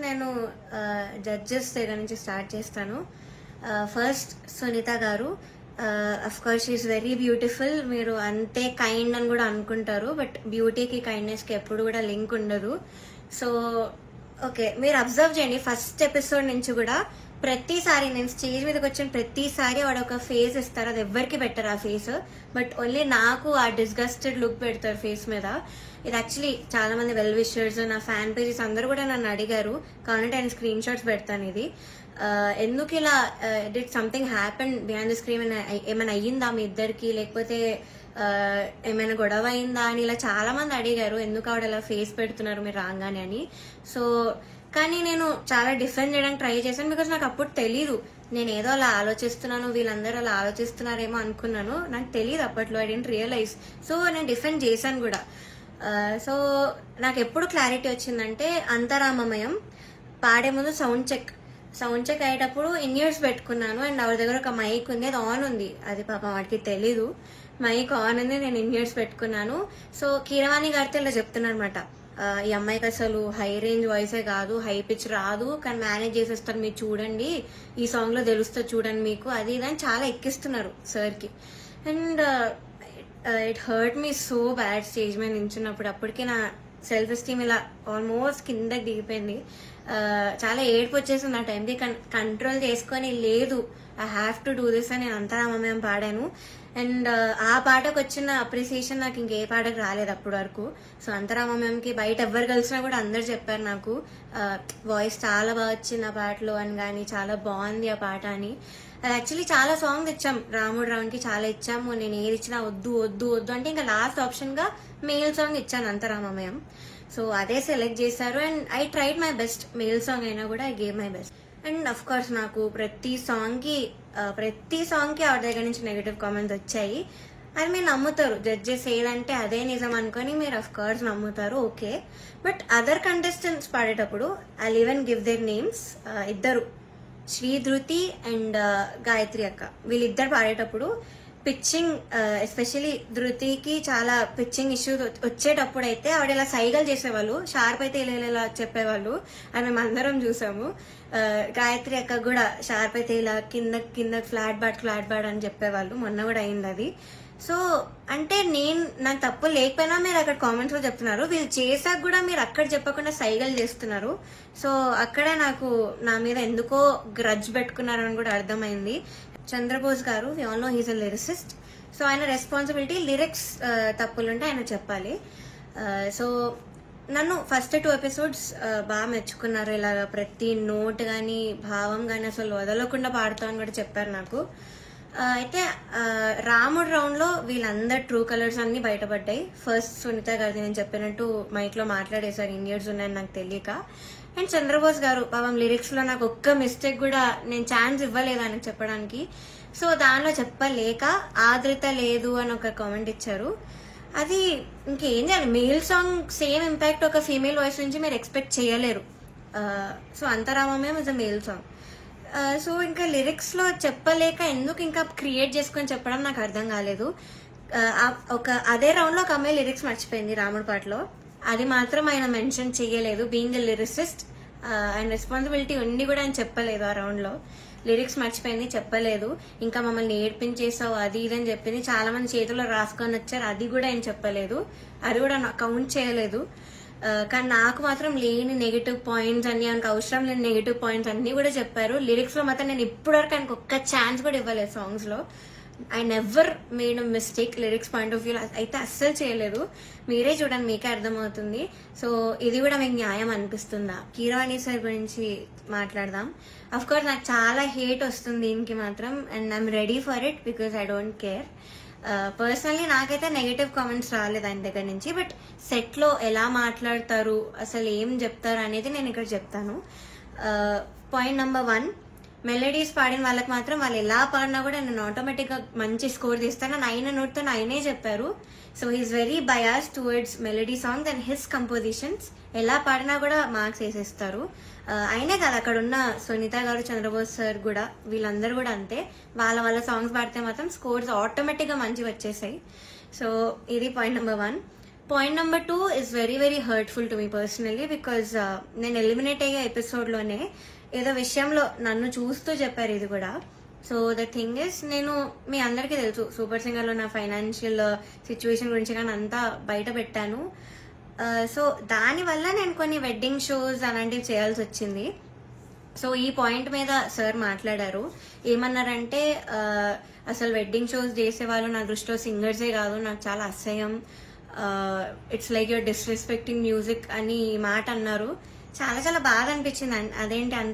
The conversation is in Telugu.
నేను జడ్జెస్ దగ్గర నుంచి స్టార్ట్ చేస్తాను. ఫస్ట్ సునీత గారు, of course she is very beautiful. మీరు అంతే కైండ్ అని కూడా అనుకుంటారు, బట్ బ్యూటీకి కైండ్నెస్కి ఎప్పుడు కూడా లింక్ ఉండదు. సో ఓకే, మీరు అబ్జర్వ్ చేయండి, ఫస్ట్ ఎపిసోడ్ నుంచి కూడా ప్రతిసారి నేను స్టేజ్ మీదకి వచ్చిన ప్రతిసారి వాడు ఒక ఫేస్ ఇస్తారు, అది ఎవరికి పెట్టరు ఆ ఫేస్, బట్ ఓన్లీ నాకు ఆ డిస్గస్టెడ్ లుక్ పెడతారు ఫేస్ మీద. ఇది యాక్చువల్లీ చాలా మంది వెల్ విషర్స్, నా ఫ్యాన్ పేజెస్ అందరూ కూడా నన్ను అడిగారు, కాబట్టి ఆయన స్క్రీన్ షాట్స్ పెడతాను. ఇది ఎందుకు ఇలా did something happen behind the screen, ఏమైనా అయ్యిందా మీ ఇద్దరికి, లేకపోతే ఏమైనా గొడవ అయిందా అని ఇలా చాలా మంది అడిగారు, ఎందుకు ఆవిడ ఇలా ఫేస్ పెడుతున్నారు మీరు రాగానే అని. సో కానీ నేను చాలా డిఫెండ్ చేయడానికి ట్రై చేశాను, బికాస్ నాకు అప్పుడు తెలీదు, నేను ఏదో అలా ఆలోచిస్తున్నాను, వీళ్ళందరూ అలా ఆలోచిస్తున్నారేమో అనుకున్నాను, నాకు తెలియదు అప్పట్లో, ఐ డెంట్ రియలైజ్. సో నేను డిఫెండ్ చేశాను కూడా. సో నాకు ఎప్పుడు క్లారిటీ వచ్చిందంటే, అంతరామమయం పాడే ముందు సౌండ్ చెక్ అయ్యేటప్పుడు ఇన్ ఇయర్స్ పెట్టుకున్నాను, అండ్ ఆవిడ దగ్గర ఒక మైక్ ఉంది, అది ఆన్ ఉంది, అది పాపం వాడికి తెలీదు, మైక్ ఆన్ ఉంది, నేను ఇన్ ఇయర్స్ పెట్టుకున్నాను. సో కీరవాణి గారితో ఇలా చెప్తున్నారు అనమాట, ఈ అమ్మాయికి అసలు హై రేంజ్ వాయిసే కాదు, హై పిచ్ రాదు, కానీ మేనేజ్ చేసేస్తారు, మీరు చూడండి, ఈ సాంగ్ లో తెలుస్తుంది చూడండి మీకు, అది ఇదని చాలా ఎక్కిస్తున్నారు సార్కి. And it hurt me so bad stage మీద నించున్నప్పుడు. అప్పటికే నా సెల్ఫ్ ఎస్టీమ్ ఇలా ఆల్మోస్ట్ కిందకి దిగిపోయింది, చాలా ఏడుపు వచ్చేసింది ఆ టైంకి. కంట్రోల్ చేసుకొని లేదు, I have to do this అని నేను అంతరామమయం పాడాను. అండ్ ఆ పాటకు వచ్చిన అప్రిసియేషన్ నాకు ఇంకే పాటకు రాలేదు అప్పటి వరకు. సో అంతరామమయంకి బయట ఎవరు కలిసినా కూడా అందరు చెప్పారు నాకు, వాయిస్ చాలా బాగా వచ్చింది ఆ పాటలో అని, కానీ చాలా బాగుంది ఆ పాట అని. అది యాక్చువల్లీ చాలా సాంగ్స్ ఇచ్చాం, రాముడు రావునికి చాలా ఇచ్చాము, నేను ఏది ఇచ్చినా వద్దు వద్దు వద్దు అంటే ఇంకా లాస్ట్ ఆప్షన్ గా మేల్ సాంగ్ ఇచ్చాను, అంతరామమయం. సో అదే సెలెక్ట్ చేశారు, and I tried my best, male song అయినా కూడా I gave my best. And of course నాకు ప్రతి సాంగ్ కి ఆవిడ దగ్గర నుంచి నెగటివ్ కామెంట్స్ వచ్చాయి, అది మీరు నమ్ముతారు, జడ్జెస్ ఏదంటే అదే నిజం అనుకొని మీరు అఫ్ కోర్స్ నమ్ముతారు, ఓకే. బట్ అదర్ కంటెస్టెంట్స్ పాడేటప్పుడు I even give their names, ఇద్దరు, శ్రీధృతి అండ్ గాయత్రి అక్క, వీళ్ళిద్దరు పాడేటప్పుడు పిచ్చింగ్, ఎస్పెషలీ ధృతికి చాలా పిచ్చింగ్ ఇష్యూస్ వచ్చేటప్పుడు అయితే ఆవిడ ఇలా సైగలు చేసేవాళ్ళు, షార్ప్ అయితే ఇలా చెప్పేవాళ్ళు, అది మేము అందరం చూసాము. గాయత్రి అక్క కూడా షార్ప్ అయితే ఇలా కింద ఫ్లాట్ బాడ్ అని చెప్పేవాళ్ళు, మొన్న కూడా అయింది అది. సో అంటే నాకు తప్పు లేకపోయినా మీరు అక్కడ కామెంట్స్ లో చెప్తున్నారు, వీళ్ళు చేసాక కూడా మీరు అక్కడ చెప్పకుండా సైగలు చేస్తున్నారు. సో అక్కడ నాకు నా మీద ఎందుకో గ్రడ్జ్ పెట్టుకున్నారు అని కూడా అర్థమైంది. Chandrabose garu, we all know he's a lyricist, so ఆయన రెస్పాన్సిబిలిటీ లిరిక్స్ తప్పులుంటే ఆయన చెప్పాలి. సో నన్ను ఫస్ట్ 2 ఎపిసోడ్స్ బాగా మెచ్చుకున్నారు, ఇలాగ ప్రతి నోట్ కానీ భావం కానీ అసలు వదలకుండా పాడుతామని కూడా చెప్పారు నాకు. అయితే రాముడు రౌండ్ లో వీళ్ళందరు ట్రూ కలర్స్ అన్ని బయటపడ్డాయి. ఫస్ట్ సునీత గారిది నేను చెప్పినట్టు మైక్ లో మాట్లాడేశారు, ఇండియర్స్ ఉన్నాయని నాకు తెలియక. అండ్ చంద్రబోస్ గారు పాపం లిరిక్స్ లో నాకు ఒక్క మిస్టేక్ కూడా నేను ఛాన్స్ ఇవ్వలేదు ఆయనకు చెప్పడానికి. సో దానిలో చెప్పలేక ఆదృత లేదు అని ఒక కామెంట్ ఇచ్చారు. అది ఇంకేం చేయాలి, మేల్ సాంగ్ సేమ్ ఇంపాక్ట్ ఒక ఫీమేల్ వాయిస్ నుంచి మీరు ఎక్స్పెక్ట్ చేయలేరు. So Antharamamayam is a male song. So ఇంకా లిరిక్స్ లో చెప్పలేక ఎందుకు ఇంకా క్రియేట్ చేసుకొని చెప్పడం నాకు అర్థం కాలేదు. అదే రౌండ్ లో ఒక అమ్మాయి లిరిక్స్ మర్చిపోయింది రాముడి పాటలో, అది మాత్రం ఆయన మెన్షన్ చేయలేదు. బీయింగ్ ఎ లిరిసిస్ట్ ఆయన రెస్పాన్సిబిలిటీ ఉండి కూడా ఆయన చెప్పలేదు, ఆ రౌండ్ లో లిరిక్స్ మర్చిపోయింది చెప్పలేదు. ఇంకా మమ్మల్ని ఏడ్పించేసావు అది ఇది అని చెప్పింది, చాలా మంది చేతుల్లో రాసుకొని వచ్చారు, అది కూడా ఆయన చెప్పలేదు, అది కూడా కౌంట్ చేయలేదు. కానీ నాకు మాత్రం లేని నెగిటివ్ పాయింట్స్ అన్ని, ఆయనకు అవసరం లేని నెగిటివ్ పాయింట్స్ అన్ని కూడా చెప్పారు. లిరిక్స్ లో మాత్రం నేను ఇప్పటివరకు ఆయనకు ఒక్క ఛాన్స్ కూడా ఇవ్వలేదు సాంగ్స్ లో. I never made a mistake lyrics point of view అయితే అస్సలు చేయలేదు. మీరే చూడండి, మీకే అర్థమవుతుంది. సో ఇది కూడా మీకు న్యాయం అనిపిస్తుందా? కీరవాణి సార్ గురించి మాట్లాడదాం. అఫ్ కోర్స్ నాకు చాలా హేట్ వస్తుంది దీనికి మాత్రం, and I'm ready for it because I don't care. Personally నాకైతే నెగటివ్ కామెంట్స్ రాలేదు ఆయన దగ్గర నుంచి, బట్ సెట్ లో ఎలా మాట్లాడతారు, అసలు ఏం చెప్తారు అనేది నేను ఇక్కడ చెప్తాను. పాయింట్ నెంబర్ 1, మెలోడీస్ పాడిన వాళ్ళకి మాత్రం వాళ్ళు ఎలా పాడినా కూడా నేను ఆటోమేటిక్ గా మంచి స్కోర్ తీస్తాను అని ఆయన నోట్తో ఆయనే చెప్పారు. So he's very bias towards melody songs and his compositions, ఎలా పాడినా కూడా మార్క్స్ వేసేస్తారు. అయినే కాదు, అక్కడ ఉన్న సునీత గారు, చంద్రబోస్ సార్ కూడా, వీళ్ళందరూ కూడా అంతే, వాళ్ళ సాంగ్స్ పాడితే మాత్రం స్కోర్స్ ఆటోమేటిక్ గా మంచిగా వచ్చేసాయి. సో ఇది point number 1. Point number 2 is very very hurtful to me personally, because నేను ఎలిమినేట్ అయ్యే ఎపిసోడ్లోనే ఏదో విషయంలో నన్ను చూస్తూ చెప్పారు ఇది కూడా. సో ద థింగ్ ఇస్, నేను మీ అందరికీ తెలుసు సూపర్ సింగర్లో నా ఫైనాన్షియల్ సిచ్యువేషన్ గురించి కానీ అంతా బయట పెట్టాను. సో దానివల్ల నేను కొన్ని వెడ్డింగ్ షోస్ అలాంటివి చేయాల్సి వచ్చింది. సో ఈ పాయింట్ మీద సార్ మాట్లాడారు. ఏమన్నారంటే అసలు వెడ్డింగ్ షోస్ చేసేవాళ్ళు నా దృష్టిలో సింగర్సే కాదు, నాకు చాలా అసహ్యం, it's like your disrespecting music అని ఈ మాట అన్నారు. చాలా చాలా బాధ అనిపించింది. అదేంటి